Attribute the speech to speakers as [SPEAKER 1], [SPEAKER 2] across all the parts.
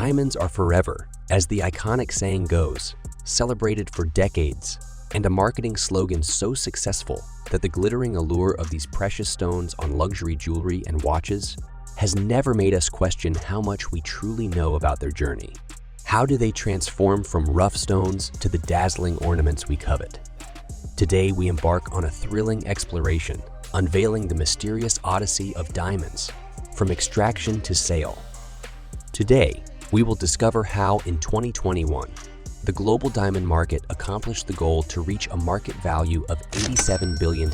[SPEAKER 1] Diamonds are forever, as the iconic saying goes, celebrated for decades, and a marketing slogan so successful that the glittering allure of these precious stones on luxury jewelry and watches has never made us question how much we truly know about their journey. How do they transform from rough stones to the dazzling ornaments we covet? Today we embark on a thrilling exploration, unveiling the mysterious odyssey of diamonds, from extraction to sale. Today, we will discover how in 2021, the global diamond market accomplished the goal to reach a market value of $87 billion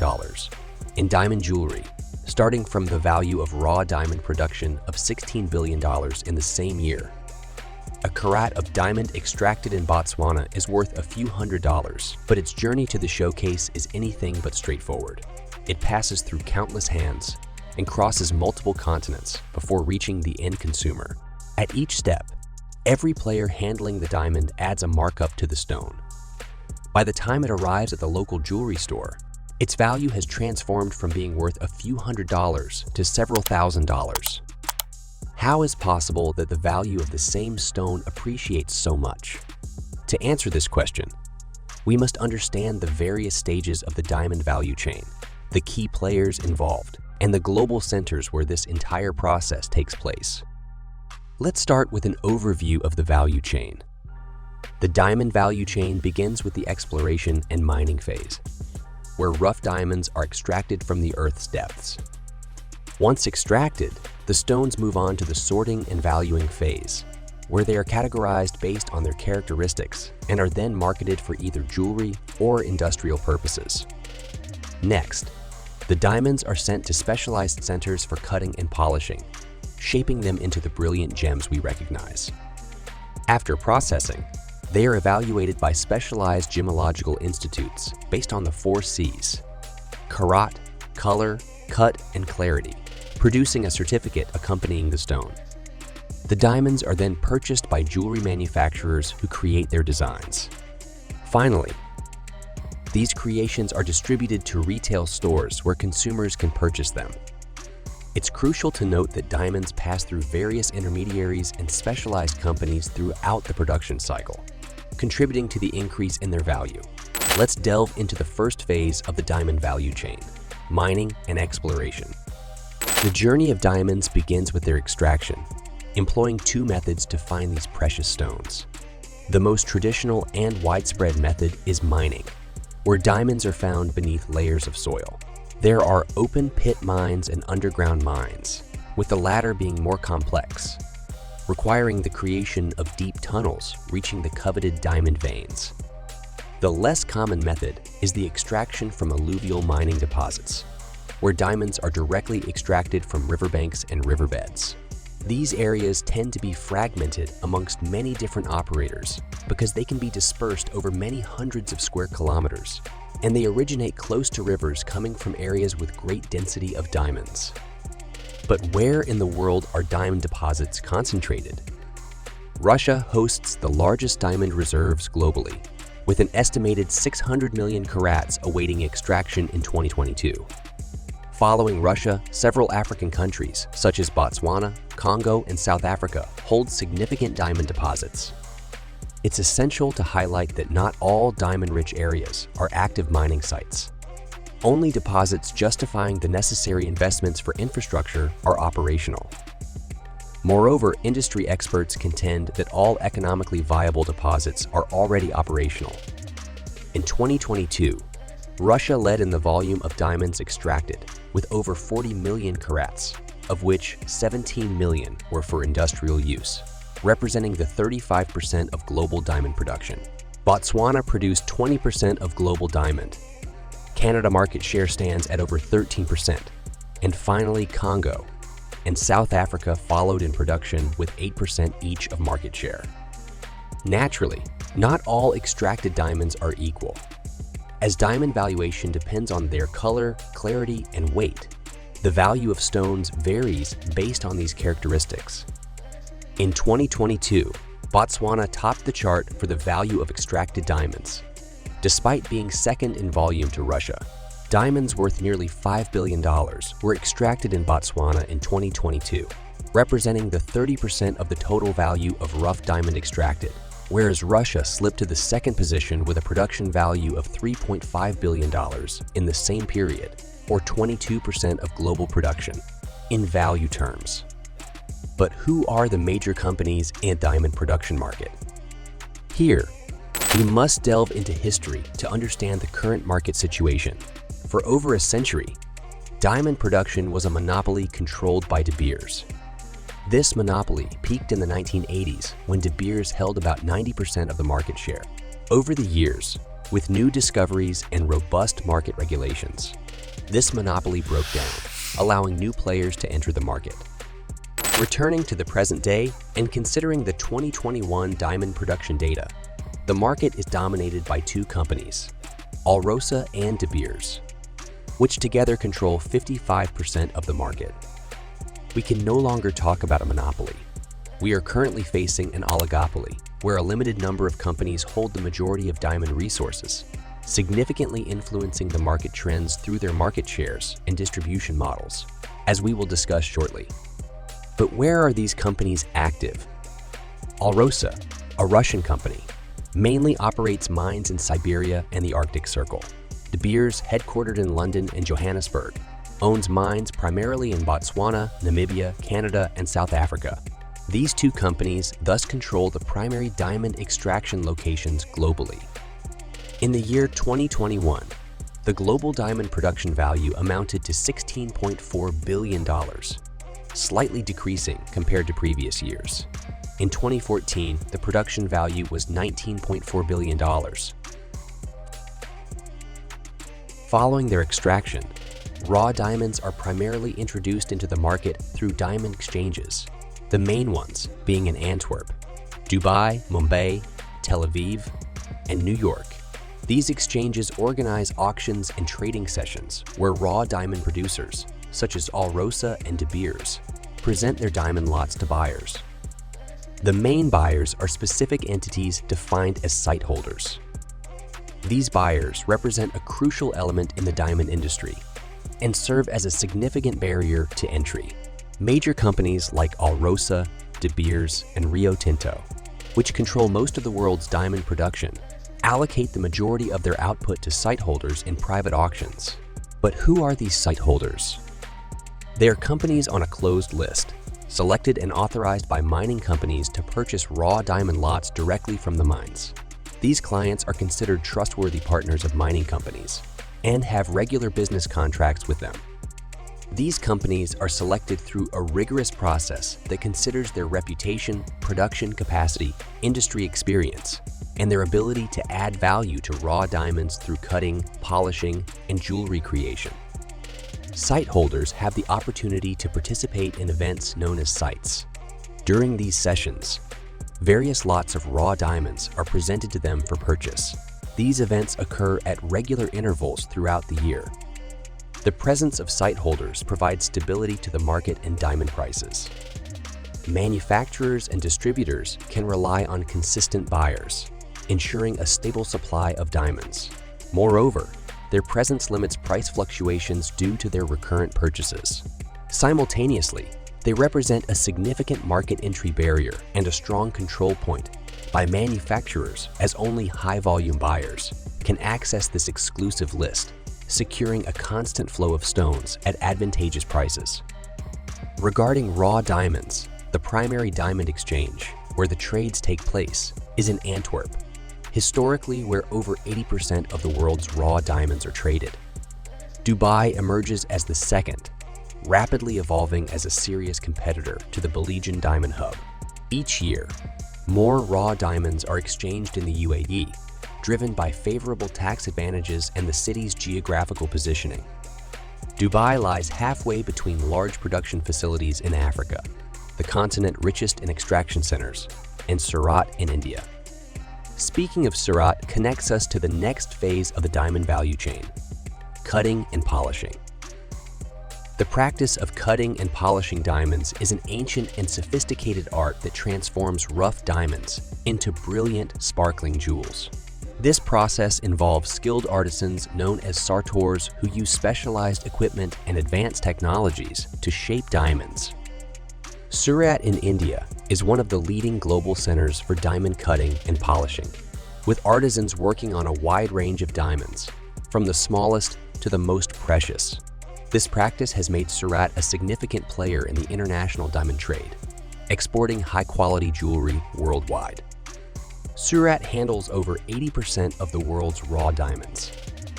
[SPEAKER 1] in diamond jewelry, starting from the value of raw diamond production of $16 billion in the same year. A carat of diamond extracted in Botswana is worth a few $100s, but its journey to the showcase is anything but straightforward. It passes through countless hands and crosses multiple continents before reaching the end consumer. At each step, every player handling the diamond adds a markup to the stone. By the time it arrives at the local jewelry store, its value has transformed from being worth a few $100s to several $1,000s. How is it possible that the value of the same stone appreciates so much? To answer this question, we must understand the various stages of the diamond value chain, the key players involved, and the global centers where this entire process takes place. Let's start with an overview of the value chain. The diamond value chain begins with the exploration and mining phase, where rough diamonds are extracted from the Earth's depths. Once extracted, the stones move on to the sorting and valuing phase, where they are categorized based on their characteristics and are then marketed for either jewelry or industrial purposes. Next, the diamonds are sent to specialized centers for cutting and polishing, shaping them into the brilliant gems we recognize. After processing, they are evaluated by specialized gemological institutes based on the 4 C's: karat, color, cut, and clarity, producing a certificate accompanying the stone. The diamonds are then purchased by jewelry manufacturers who create their designs. Finally, these creations are distributed to retail stores where consumers can purchase them. It's crucial to note that diamonds pass through various intermediaries and specialized companies throughout the production cycle, contributing to the increase in their value. Let's delve into the first phase of the diamond value chain: mining and exploration. The journey of diamonds begins with their extraction, employing 2 methods to find these precious stones. The most traditional and widespread method is mining, where diamonds are found beneath layers of soil. There are open pit mines and underground mines, with the latter being more complex, requiring the creation of deep tunnels reaching the coveted diamond veins. The less common method is the extraction from alluvial mining deposits, where diamonds are directly extracted from riverbanks and riverbeds. These areas tend to be fragmented amongst many different operators because they can be dispersed over many hundreds of square kilometers, and they originate close to rivers coming from areas with great density of diamonds. But where in the world are diamond deposits concentrated? Russia hosts the largest diamond reserves globally, with an estimated 600 million carats awaiting extraction in 2022. Following Russia, several African countries, such as Botswana, Congo, and South Africa, hold significant diamond deposits. It's essential to highlight that not all diamond-rich areas are active mining sites. Only deposits justifying the necessary investments for infrastructure are operational. Moreover, industry experts contend that all economically viable deposits are already operational. In 2022, Russia led in the volume of diamonds extracted, with over 40 million carats, of which 17 million were for industrial use, representing the 35% of global diamond production. Botswana produced 20% of global diamond. Canada market share stands at over 13%. And finally, Congo and South Africa followed in production with 8% each of market share. Naturally, not all extracted diamonds are equal, as diamond valuation depends on their color, clarity, and weight. The value of stones varies based on these characteristics. In 2022, Botswana topped the chart for the value of extracted diamonds. Despite being second in volume to Russia, diamonds worth nearly $5 billion were extracted in Botswana in 2022, representing the 30% of the total value of rough diamond extracted, whereas Russia slipped to the second position with a production value of $3.5 billion in the same period, or 22% of global production, in value terms. But who are the major companies in the diamond production market? Here, we must delve into history to understand the current market situation. For over a century, diamond production was a monopoly controlled by De Beers. This monopoly peaked in the 1980s when De Beers held about 90% of the market share. Over the years, with new discoveries and robust market regulations, this monopoly broke down, allowing new players to enter the market. Returning to the present day and considering the 2021 diamond production data, the market is dominated by two companies, Alrosa and De Beers, which together control 55% of the market. We can no longer talk about a monopoly. We are currently facing an oligopoly, where a limited number of companies hold the majority of diamond resources, significantly influencing the market trends through their market shares and distribution models, as we will discuss shortly. But where are these companies active? Alrosa, a Russian company, mainly operates mines in Siberia and the Arctic Circle. De Beers, headquartered in London and Johannesburg, owns mines primarily in Botswana, Namibia, Canada, and South Africa. These two companies thus control the primary diamond extraction locations globally. In the year 2021, the global diamond production value amounted to $16.4 billion, slightly decreasing compared to previous years. In 2014, the production value was $19.4 billion. Following their extraction, raw diamonds are primarily introduced into the market through diamond exchanges, the main ones being in Antwerp, Dubai, Mumbai, Tel Aviv, and New York. These exchanges organize auctions and trading sessions where raw diamond producers, such as Alrosa and De Beers, present their diamond lots to buyers. The main buyers are specific entities defined as site holders. These buyers represent a crucial element in the diamond industry and serve as a significant barrier to entry. Major companies like Alrosa, De Beers, and Rio Tinto, which control most of the world's diamond production, allocate the majority of their output to site holders in private auctions. But who are these site holders? They are companies on a closed list, selected and authorized by mining companies to purchase raw diamond lots directly from the mines. These clients are considered trustworthy partners of mining companies and have regular business contracts with them. These companies are selected through a rigorous process that considers their reputation, production capacity, industry experience, and their ability to add value to raw diamonds through cutting, polishing, and jewelry creation. Site holders have the opportunity to participate in events known as sites. During these sessions, various lots of raw diamonds are presented to them for purchase. These events occur at regular intervals throughout the year. The presence of site holders provides stability to the market and diamond prices. Manufacturers and distributors can rely on consistent buyers, ensuring a stable supply of diamonds. Moreover, their presence limits price fluctuations due to their recurrent purchases. Simultaneously, they represent a significant market entry barrier and a strong control point by manufacturers, as only high-volume buyers can access this exclusive list, securing a constant flow of stones at advantageous prices. Regarding raw diamonds, the primary diamond exchange, where the trades take place, is in Antwerp, historically where over 80% of the world's raw diamonds are traded. Dubai emerges as the second, rapidly evolving as a serious competitor to the Belizean Diamond Hub. Each year, more raw diamonds are exchanged in the UAE, driven by favorable tax advantages and the city's geographical positioning. Dubai lies halfway between large production facilities in Africa, the continent richest in extraction centers, and Surat in India. Speaking of Surat connects us to the next phase of the diamond value chain, cutting and polishing. The practice of cutting and polishing diamonds is an ancient and sophisticated art that transforms rough diamonds into brilliant, sparkling jewels. This process involves skilled artisans known as sartors who use specialized equipment and advanced technologies to shape diamonds. Surat in India is one of the leading global centers for diamond cutting and polishing, with artisans working on a wide range of diamonds, from the smallest to the most precious. This practice has made Surat a significant player in the international diamond trade, exporting high-quality jewelry worldwide. Surat handles over 80% of the world's raw diamonds,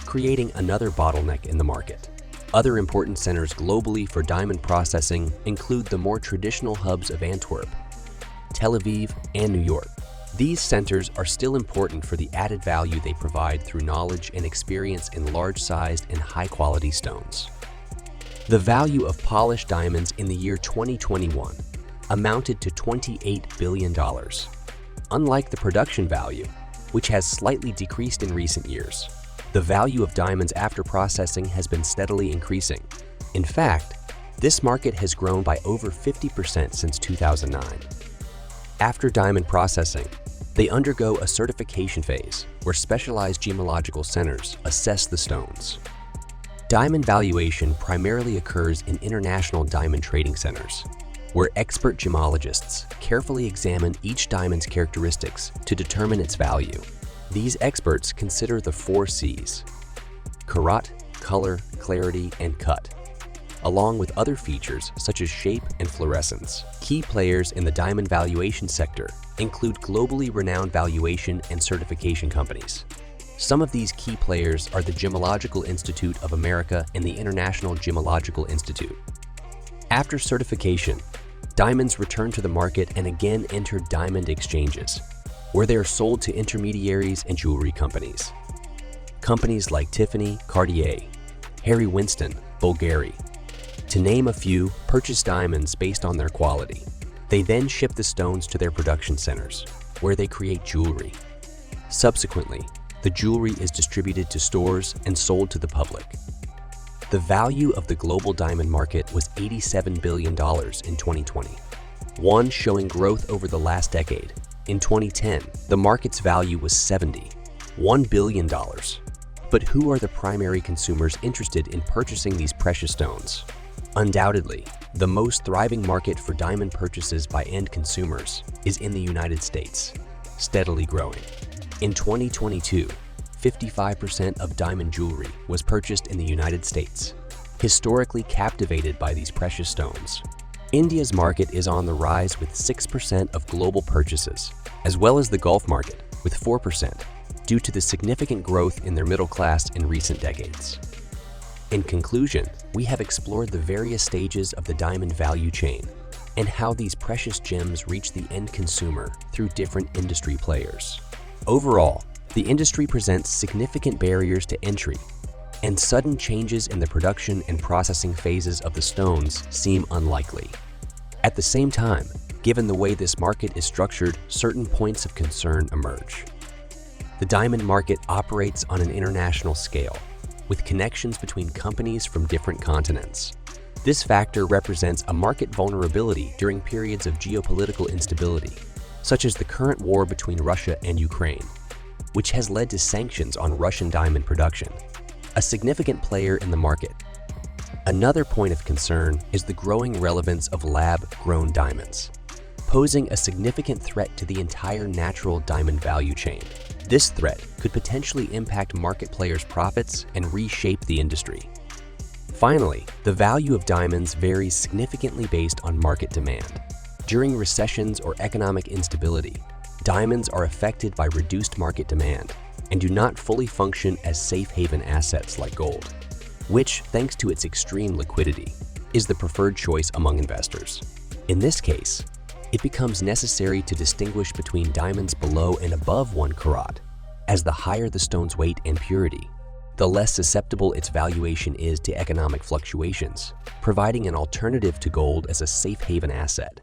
[SPEAKER 1] creating another bottleneck in the market. Other important centers globally for diamond processing include the more traditional hubs of Antwerp, Tel Aviv, and New York. These centers are still important for the added value they provide through knowledge and experience in large-sized and high-quality stones. The value of polished diamonds in the year 2021 amounted to $28 billion. Unlike the production value, which has slightly decreased in recent years, the value of diamonds after processing has been steadily increasing. In fact, this market has grown by over 50% since 2009. After diamond processing, they undergo a certification phase where specialized gemological centers assess the stones. Diamond valuation primarily occurs in international diamond trading centers, where expert gemologists carefully examine each diamond's characteristics to determine its value. These experts consider the 4 C's: karat, color, clarity, and cut, along with other features such as shape and fluorescence. Key players in the diamond valuation sector include globally renowned valuation and certification companies. Some of these key players are the Gemological Institute of America and the International Gemological Institute. After certification, diamonds return to the market and again enter diamond exchanges, where they are sold to intermediaries and jewelry companies. Companies like Tiffany, Cartier, Harry Winston, Bulgari, to name a few, purchase diamonds based on their quality. They then ship the stones to their production centers, where they create jewelry. Subsequently, the jewelry is distributed to stores and sold to the public. The value of the global diamond market was $87 billion in 2020, one showing growth over the last decade. In 2010, the market's value was $71 billion. But who are the primary consumers interested in purchasing these precious stones? Undoubtedly, the most thriving market for diamond purchases by end consumers is in the United States, steadily growing. In 2022, 55% of diamond jewelry was purchased in the United States, historically captivated by these precious stones. India's market is on the rise with 6% of global purchases, as well as the Gulf market with 4%, due to the significant growth in their middle class in recent decades. In conclusion, we have explored the various stages of the diamond value chain and how these precious gems reach the end consumer through different industry players. Overall, the industry presents significant barriers to entry, and sudden changes in the production and processing phases of the stones seem unlikely. At the same time, given the way this market is structured, certain points of concern emerge. The diamond market operates on an international scale, with connections between companies from different continents. This factor represents a market vulnerability during periods of geopolitical instability, such as the current war between Russia and Ukraine, which has led to sanctions on Russian diamond production, a significant player in the market. Another point of concern is the growing relevance of lab-grown diamonds, posing a significant threat to the entire natural diamond value chain. This threat could potentially impact market players' profits and reshape the industry. Finally, the value of diamonds varies significantly based on market demand. During recessions or economic instability, diamonds are affected by reduced market demand and do not fully function as safe haven assets like gold, which, thanks to its extreme liquidity, is the preferred choice among investors. In this case, it becomes necessary to distinguish between diamonds below and above 1 carat, as the higher the stone's weight and purity, the less susceptible its valuation is to economic fluctuations, providing an alternative to gold as a safe haven asset.